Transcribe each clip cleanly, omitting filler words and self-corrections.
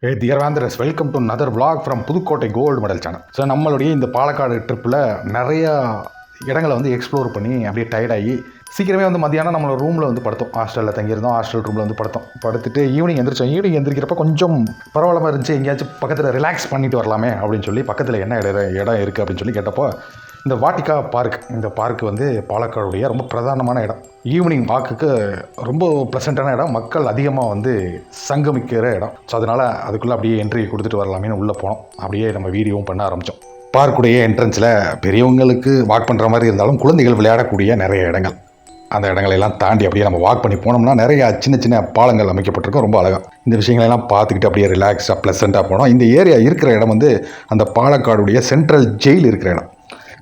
Dear வேந்தரஸ், welcome to another vlog from Pudukkottai gold medal channel. So நம்மளுடைய இந்த பாலக்காடு ட்ரிப்பில் நிறையா இடங்களை வந்து எக்ஸ்ப்ளோர் பண்ணி அப்படியே டயர்டாகி சீக்கிரமே வந்து மத்தியானம் நம்மளோட ரூமில் வந்து படுத்தோம். ஹாஸ்டலில் தங்கியிருந்தோம். ஹாஸ்டல் ரூமில் வந்து படுத்துட்டு ஈவினிங் எந்திரிக்கிறப்ப கொஞ்சம் பரவாயில்லாமல் இருந்துச்சு. எங்கேயாச்சும் பக்கத்தில் ரிலாக்ஸ் பண்ணிட்டு வரலாமே அப்படின்னு சொல்லி பக்கத்தில் என்ன இடம் இருக்குது அப்படின்னு சொல்லி கேட்டப்போ இந்த வாட்டிகா பார்க், இந்த பார்க் வந்து பாலக்காடுடைய ரொம்ப பிரதானமான இடம். ஈவினிங் வாக்குக்கு ரொம்ப ப்ளசண்ட்டான இடம், மக்கள் அதிகமாக வந்து சங்கமிக்கிற இடம். ஸோ அதனால் அதுக்குள்ளே அப்படியே என்ட்ரி கொடுத்துட்டு வரலாமேன்னு உள்ளே போனோம். அப்படியே நம்ம வீடியோவும் பண்ண ஆரம்பித்தோம். பார்க்குடைய என்ட்ரன்ஸில் பெரியவங்களுக்கு வாக் பண்ணுற மாதிரி இருந்தாலும் குழந்தைகள் விளையாடக்கூடிய நிறைய இடங்கள், அந்த இடங்களெல்லாம் தாண்டி அப்படியே நம்ம வாக் பண்ணி போனோம்னா நிறையா சின்ன சின்ன பாலங்கள் அமைக்கப்பட்டிருக்கும். ரொம்ப அழகாக இந்த விஷயங்களெல்லாம் பார்த்துக்கிட்டு அப்படியே ரிலாக்ஸாக ப்ளசண்ட்டாக போனோம். இந்த ஏரியா இருக்கிற இடம் வந்து அந்த பாலக்காடுடைய சென்ட்ரல் ஜெயில் இருக்கிற இடம்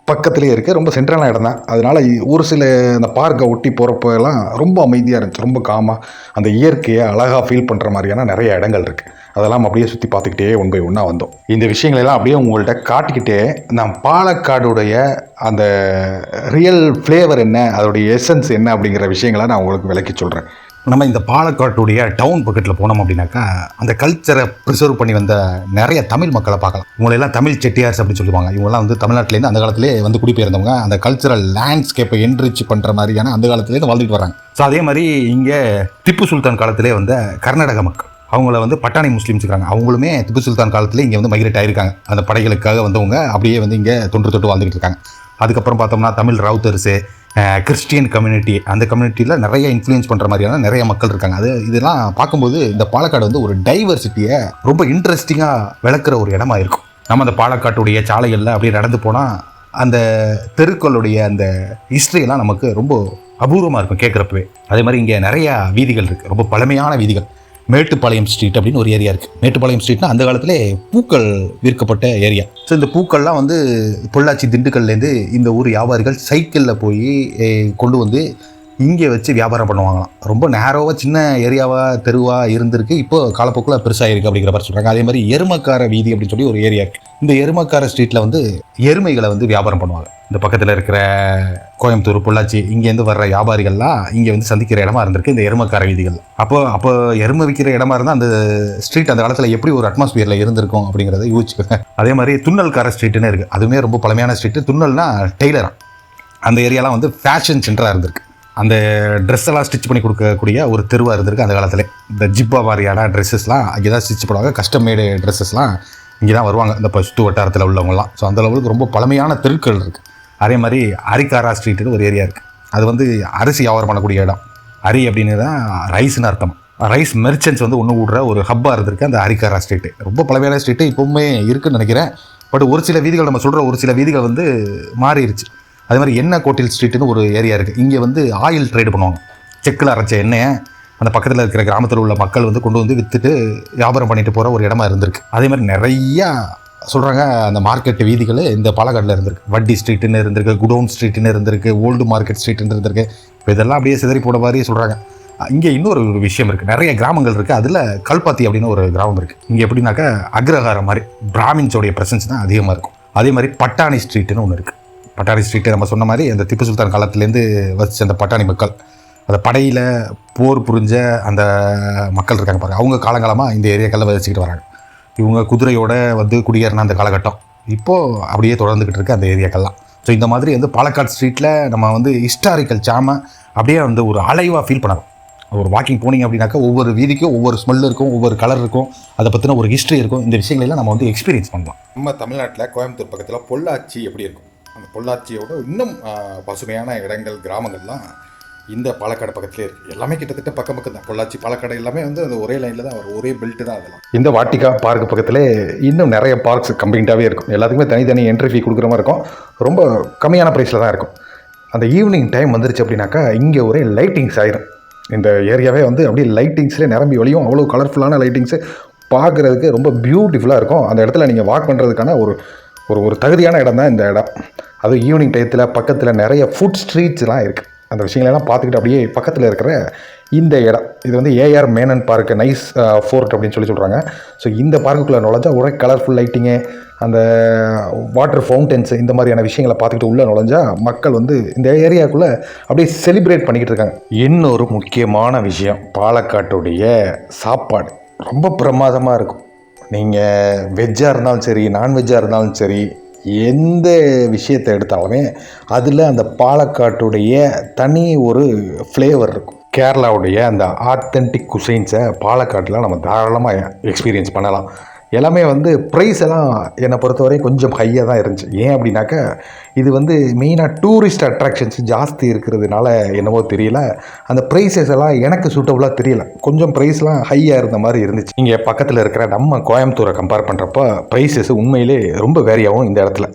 பக்கத்துலேயே இருக்குது. ரொம்ப சென்ட்ரலான இடம் தான். அதனால் ஒரு சில இந்த பார்க்கை ஒட்டி போகிறப்பெல்லாம் ரொம்ப அமைதியாக இருந்துச்சு. ரொம்ப காமாக அந்த இயற்கையை அழகாக ஃபீல் பண்ணுற மாதிரியான நிறைய இடங்கள் இருக்குது. அதெல்லாம் அப்படியே சுற்றி பார்த்துக்கிட்டே ஒன் பை ஒன்னாக வந்தோம். இந்த விஷயங்களெல்லாம் அப்படியே உங்கள்கிட்ட காட்டிக்கிட்டே நான் பாலக்காடுடைய அந்த ரியல் ஃப்ளேவர் என்ன, அதோடைய எசன்ஸ் என்ன அப்படிங்கிற விஷயங்களை நான் உங்களுக்கு விளக்கி சொல்கிறேன். நம்ம இந்த பாலக்காட்டுடைய டவுன் பக்கத்தில் போனோம் அப்படின்னாக்கா அந்த கல்ச்சரை ப்ரிசர்வ் பண்ணி வந்த நிறைய தமிழ் மக்களை பார்க்கலாம். இவங்களெல்லாம் தமிழ் செட்டியார்ஸ் அப்படின்னு சொல்லுவாங்க. இவங்கெல்லாம் வந்து தமிழ்நாட்டிலேருந்து அந்த காலத்திலே வந்து குடிபெயர்ந்தவங்க. அந்த கல்ச்சரல் லேண்ட்ஸ்கேப்பை என்ரிச் பண்ணுற மாதிரியான அந்த காலத்துலேருந்து வாழ்ந்துட்டு வராங்க. ஸோ அதே மாதிரி இங்கே திப்பு சுல்தான் காலத்திலே வந்த கர்நாடக மக்கள், அவங்கள வந்து பட்டாணி முஸ்லீம்ஸ் இருக்காங்க. அவங்களுமே திப்பு சுல்தான் காலத்தில் இங்கே வந்து மைக்ரேட் ஆகிருக்காங்க. அந்த படைகளுக்காக வந்தவங்க அப்படியே வந்து இங்கே தொட்டு வாழ்ந்துக்கிட்டு இருக்காங்க. அதுக்கப்புறம் பார்த்தோம்னா தமிழ் ரவுத்தர்ஸு, கிறிஸ்டியன் கம்யூனிட்டி, அந்த கம்யூனிட்டியில் நிறைய இன்ஃப்ளூயன்ஸ் பண்ணுற மாதிரியான நிறைய மக்கள் இருக்காங்க. இதெல்லாம் பார்க்கும்போது இந்த பாலக்காடு வந்து ஒரு டைவர்சிட்டியை ரொம்ப இன்ட்ரெஸ்டிங்காக விளக்குற ஒரு இடமா இருக்கும். நம்ம அந்த பாலக்காட்டுடைய சாலைகளில் அப்படியே நடந்து போனால் அந்த தெருக்களுடைய அந்த ஹிஸ்ட்ரியெல்லாம் நமக்கு ரொம்ப அபூர்வமாக இருக்கும் கேட்குறப்பவே. அதே மாதிரி இங்கே நிறையா வீதிகள் இருக்குது, ரொம்ப பழமையான வீதிகள். மேட்டுப்பாளையம் ஸ்ட்ரீட் அப்படின்னு ஒரு ஏரியா இருக்குது. மேட்டுப்பாளையம் ஸ்ட்ரீட்னா அந்த காலத்திலே பூக்கள் விற்கப்பட்ட ஏரியா. ஸோ இந்த பூக்கள்லாம் வந்து பொள்ளாச்சி திண்டுக்கல்லேருந்து இந்த ஊர் வியாபாரிகள் சைக்கிளில் போய் கொண்டு வந்து இங்கே வச்சு வியாபாரம் பண்ணுவாங்களாம். ரொம்ப நேரோவாக சின்ன ஏரியாவாக தெருவாக இருந்திருக்கு. இப்போது காலப்போக்கில் பெருசாக இருக்குது அப்படிங்கிற மாதிரி சொல்கிறாங்க. அதே மாதிரி எருமக்கார வீதி அப்படின்னு சொல்லி ஒரு ஏரியா இருக்குது. இந்த எருமக்கார ஸ்ட்ரீட்டில் வந்து எருமைகளை வந்து வியாபாரம் பண்ணுவாங்க. இந்த பக்கத்தில் இருக்கிற கோயம்புத்தூர், பொள்ளாச்சி இங்கேருந்து வர்ற வியாபாரிகள்லாம் இங்கே வந்து சந்திக்கிற இடமா இருந்திருக்கு இந்த எருமக்கார வீதிகள். அப்போ எருமை விற்கிற இடமா இருந்தால் அந்த ஸ்ட்ரீட் அந்த காலத்தில் எப்படி ஒரு அட்மாஸ்பியரில் இருந்திருக்கும் அப்படிங்கிறத யோசிச்சுக்கோங்க. அதே மாதிரி துன்னல்கார ஸ்ட்ரீட்டுன்னு இருக்குது. அதுவுமே ரொம்ப பழமையான ஸ்ட்ரீட்டு. துன்னல்னா டெய்லரா. அந்த ஏரியாலாம் வந்து ஃபேஷன் சென்டராக இருந்திருக்கு. அந்த ட்ரெஸ் எல்லாம் ஸ்டிச் பண்ணி கொடுக்கக்கூடிய ஒரு தெருவாக இருந்திருக்கு அந்த காலத்தில். இந்த ஜிப்பா மாதிரியான ட்ரெஸ்ஸஸ்லாம் அங்கே தான் ஸ்டிச் பண்ணுவாங்க. கஸ்டம் மேடு ட்ரெஸ்ஸஸ்லாம் இங்கே தான் வருவாங்க இந்த சுற்று வட்டாரத்தில் உள்ளவங்கலாம். ஸோ அந்த அளவுக்கு ரொம்ப பழமையான தெருக்கள் இருக்குது. அதே மாதிரி அரிக்காரா ஸ்ட்ரீட்டுன்னு ஒரு ஏரியா இருக்குது. அது வந்து அரிசி வியாபாரம் பண்ணக்கூடிய இடம். அரி அப்படின்னு தான் ரைஸ்னு அர்த்தம். ரைஸ் மெர்ச்சன்ட்ஸ் வந்து ஒன்று கூடுற ஒரு ஹப்பாக இருந்திருக்கு அந்த அரிக்காரா ஸ்ட்ரீட்டு. ரொம்ப பழமையான ஸ்ட்ரீட்டு இப்போவுமே இருக்குதுன்னு நினைக்கிறேன். பட் ஒரு சில வீதிகள், நம்ம சொல்கிற ஒரு சில வீதிகள் வந்து மாறிடுச்சு. அதே மாதிரி எண்ணெய் கோட்டில் ஸ்ட்ரீட்டுன்னு ஒரு ஏரியா இருக்குது. இங்கே வந்து ஆயில் ட்ரேடு பண்ணுவாங்க. செக்கில் அரைச்ச எண்ணெயை அந்த பக்கத்தில் இருக்கிற கிராமத்தில் உள்ள மக்கள் வந்து கொண்டு வந்து விற்றுட்டு வியாபாரம் பண்ணிட்டு போகிற ஒரு இடமா இருந்திருக்கு. அதே மாதிரி நிறையா சொல்கிறாங்க அந்த மார்க்கெட் வீதிகள் இந்த பாலக்காட்டில் இருந்திருக்கு. வட்டி ஸ்ட்ரீட்டுன்னு இருந்திருக்கு, குடோன் ஸ்ட்ரீட்டுன்னு இருந்திருக்கு, ஓல்டு மார்க்கெட் ஸ்ட்ரீட்டுன்னு இருந்திருக்கு. இப்போ இதெல்லாம் அப்படியே சிதறி போட மாதிரி சொல்கிறாங்க. இங்கே இன்னொரு விஷயம் இருக்குது. நிறைய கிராமங்கள் இருக்குது. அதில் கல்பாத்தி அப்படின்னு ஒரு கிராமம் இருக்குது. இங்கே எப்படின்னாக்கா அக்ரஹாரம் மாதிரி பிராமின்ஸோடைய ப்ரெசன்ஸ் தான் அதிகமாக இருக்கும். அதே மாதிரி பட்டாணி ஸ்ட்ரீட்டுன்னு ஒன்று இருக்குது. பட்டாணி ஸ்ட்ரீட்டு நம்ம சொன்ன மாதிரி அந்த திப்பு சுல்தான் காலத்துலேருந்து வச்சு அந்த பட்டாணி மக்கள், அந்த படையில் போர் புரிஞ்ச அந்த மக்கள் இருக்காங்க பாருங்கள். அவங்க காலங்காலமாக இந்த ஏரியாக்களில் வச்சுக்கிட்டு வராங்க. இவங்க குதிரையோடு வந்து குடியேறின அந்த காலகட்டம் இப்போது அப்படியே தொடர்ந்துக்கிட்டு இருக்குது அந்த ஏரியாக்கள்லாம். ஸோ இந்த மாதிரி வந்து பாலக்காடு ஸ்ட்ரீட்டில் நம்ம வந்து ஹிஸ்டாரிக்கல் சாம அப்படியே வந்து ஒரு அலைவாக ஃபீல் பண்ணலாம். ஒரு வாக்கிங் போனீங்க அப்படின்னாக்கா ஒவ்வொரு வீதிக்கும் ஒவ்வொரு ஸ்மெல் இருக்கும், ஒவ்வொரு கலர் இருக்கும், அதை பற்றின ஒரு ஹிஸ்ட்ரி இருக்கும். இந்த விஷயங்களெல்லாம் நம்ம வந்து எக்ஸ்பீரியன்ஸ் பண்ணலாம். நம்ம தமிழ்நாட்டில் கோயம்புத்தூர் பக்கத்தில் பொள்ளாச்சி எப்படி இருக்கும், அந்த பொள்ளாச்சியோட இன்னும் பசுமையான இடங்கள், கிராமங்கள்லாம் இந்த பாலக்காடு பக்கத்துலேயே இருக்குது. எல்லாமே கிட்டத்தட்ட பக்கம் தான். பொள்ளாச்சி, பாலக்காடு எல்லாமே வந்து அந்த ஒரே லைனில் தான் வரும், ஒரே பெல்ட்டு தான் அதெல்லாம். இந்த வாட்டிகா பார்க் பக்கத்தில் இன்னும் நிறைய பார்க்ஸ் கம்பைண்டாகவே இருக்கும். எல்லாத்துக்குமே தனித்தனி என்ட்ரி ஃபீ கொடுக்குற மாதிரி இருக்கும். ரொம்ப கம்மியான ப்ரைஸில் தான் இருக்கும். அந்த ஈவினிங் டைம் வந்துருச்சு அப்படின்னாக்கா இங்கே ஒரே லைட்டிங்ஸ் ஆயிரும். இந்த ஏரியாவே வந்து அப்படியே லைட்டிங்ஸ்லேயே நிரம்பி வழியும். அவ்வளோ கலர்ஃபுல்லான லைட்டிங்ஸு பார்க்குறதுக்கு ரொம்ப பியூட்டிஃபுல்லாக இருக்கும். அந்த இடத்துல நீங்கள் வாக் பண்ணுறதுக்கான ஒரு தகுதியான இடம் தான் இந்த இடம். அதுவும் ஈவினிங் டயத்தில் பக்கத்தில் நிறைய ஃபுட் ஸ்ட்ரீட்ஸ்லாம் இருக்குது. அந்த விஷயங்களெல்லாம் பார்த்துக்கிட்டு அப்படியே பக்கத்தில் இருக்கிற இந்த இடம், இது வந்து A R Menon park, nice fort அப்படின்னு சொல்கிறாங்க. ஸோ இந்த பார்க்குள்ளே நுழைஞ்சா ஒரே கலர்ஃபுல் லைட்டிங்கு, அந்த வாட்டர் ஃபவுண்டன்ஸு, இந்த மாதிரியான விஷயங்களை பார்த்துக்கிட்டு உள்ளே நுழைஞ்சா மக்கள் வந்து இந்த ஏரியாவுக்குள்ளே அப்படியே செலிப்ரேட் பண்ணிக்கிட்டு இருக்காங்க. இன்னொரு முக்கியமான விஷயம், பாலக்காட்டுடைய சாப்பாடு ரொம்ப பிரமாதமாக இருக்கும். நீங்கள் வெஜ்ஜாக இருந்தாலும் சரி, நான்வெஜ்ஜாக இருந்தாலும் சரி, எந்த விஷயத்தை எடுத்தாலுமே அதில் அந்த பாலக்காட்டுடைய தனி ஒரு ஃப்ளேவர் இருக்கும். கேரளாவுடைய அந்த ஆத்தென்டிக் குசைன்ஸை பாலக்காட்டில் நம்ம தாராளமாக எக்ஸ்பீரியன்ஸ் பண்ணலாம். எல்லாமே வந்து ப்ரைஸ் எல்லாம் என்னை பொறுத்தவரை கொஞ்சம் ஹையாக தான் இருந்துச்சு. ஏன் அப்படின்னாக்கா இது வந்து மெயினாக டூரிஸ்ட் அட்ராக்ஷன்ஸ் ஜாஸ்தி இருக்கிறதுனால என்னவோ தெரியல, அந்த ப்ரைஸஸ் எல்லாம் எனக்கு சூட்டபுளாக தெரியல. கொஞ்சம் ப்ரைஸ்லாம் ஹையாக இருந்த மாதிரி இருந்துச்சு. இங்கே பக்கத்தில் இருக்கிற நம்ம கோயம்புத்தூரை கம்பேர் பண்ணுறப்ப ப்ரைஸஸ் உண்மையிலே ரொம்ப வேரியாகும் இந்த இடத்துல.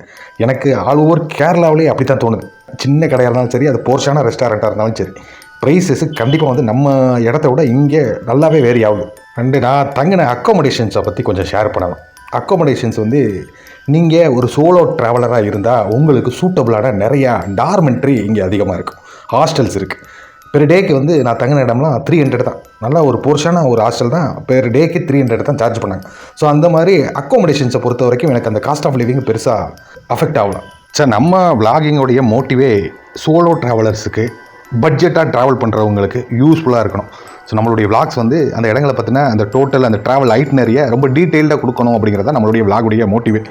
எனக்கு ஆல் ஓவர் கேரளாவிலே அப்படி தான் தோணுது. சின்ன கடையாக இருந்தாலும் சரி, அது போர்ஷான ரெஸ்டாரண்ட்டாக இருந்தாலும் சரி, ப்ரைஸஸ் கண்டிப்பாக வந்து நம்ம இடத்த விட இங்கே நல்லாவே வேரி ஆகுது. அண்டு நான் தங்கின அக்காமடேஷன்ஸை பற்றி கொஞ்சம் ஷேர் பண்ணணும். அக்காமடேஷன்ஸ் வந்து நீங்கள் ஒரு சோலோ ட்ராவலராக இருந்தால் உங்களுக்கு சூட்டபுளான நிறையா டார்மெண்ட்ரி இங்கே அதிகமாக இருக்கும். ஹாஸ்டல்ஸ் இருக்குது. பெர் டேக்கு வந்து நான் தங்கின இடம்லாம் 300 தான். நல்லா ஒரு போர்ஷனாக ஒரு ஹாஸ்டல் தான். பெர் டேக்கு 300 தான் சார்ஜ் பண்ணாங்க. ஸோ அந்த மாதிரி அக்காமடேஷன்ஸை பொறுத்த வரைக்கும் எனக்கு அந்த காஸ்ட் ஆஃப் லிவிங் பெருசாக அஃபெக்ட் ஆகலாம். சார், நம்ம விளாகிங்கோடைய மோட்டிவே சோலோ ட்ராவலர்ஸுக்கு, பட்ஜெட்டாக ட்ராவல் பண்ணுறவங்களுக்கு யூஸ்ஃபுல்லாக இருக்கணும். ஸோ நம்மளுடைய விளாக்ஸ் வந்து அந்த இடங்களை பற்றின அந்த டோட்டல் அந்த ட்ராவல் ஐட்னரியை ரொம்ப டீட்டெயில்டாக கொடுக்கணும் அப்படிங்கிறத நம்மளுடைய விளாகுடைய மோட்டிவே.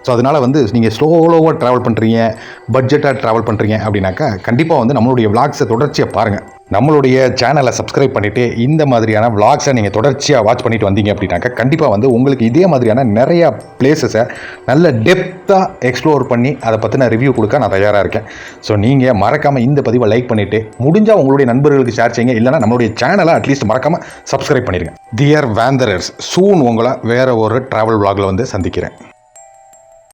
ஸோ அதனால் வந்து நீங்கள் ஸ்லோவாக ட்ராவல் பண்ணுறீங்க, பட்ஜெட்டாக ட்ராவல் பண்ணுறீங்க அப்படின்னாக்கா கண்டிப்பாக வந்து நம்மளுடைய விளாக்ஸை தொடர்ச்சியாக பாருங்கள். நம்மளுடைய சேனலை சப்ஸ்கிரைப் பண்ணிவிட்டு இந்த மாதிரியான விளாக்ஸை நீங்கள் தொடர்ச்சியாக வாட்ச் பண்ணிட்டு வந்தீங்க அப்படின்னாக்கா கண்டிப்பாக வந்து உங்களுக்கு இதே மாதிரியான நிறையா பிளேஸஸை நல்ல டெப்த்தாக எக்ஸ்ப்ளோர் பண்ணி அதை பற்றின ரிவ்யூ கொடுக்க நான் தயாராக இருக்கேன். ஸோ நீங்கள் மறக்காமல் இந்த பதிவை லைக் பண்ணிவிட்டு முடிஞ்சால் உங்களுடைய நண்பர்களுக்கு ஷேர் செய்யுங்க. இல்லைனா நம்மளுடைய சேனலை அட்லீஸ்ட் மறக்காமல் சப்ஸ்கிரைப் பண்ணிடுங்க. டியர் வேந்தரர்ஸ், சூன் உங்களை வேறு ஒரு ட்ராவல் விளாகில் வந்து சந்திக்கிறேன்.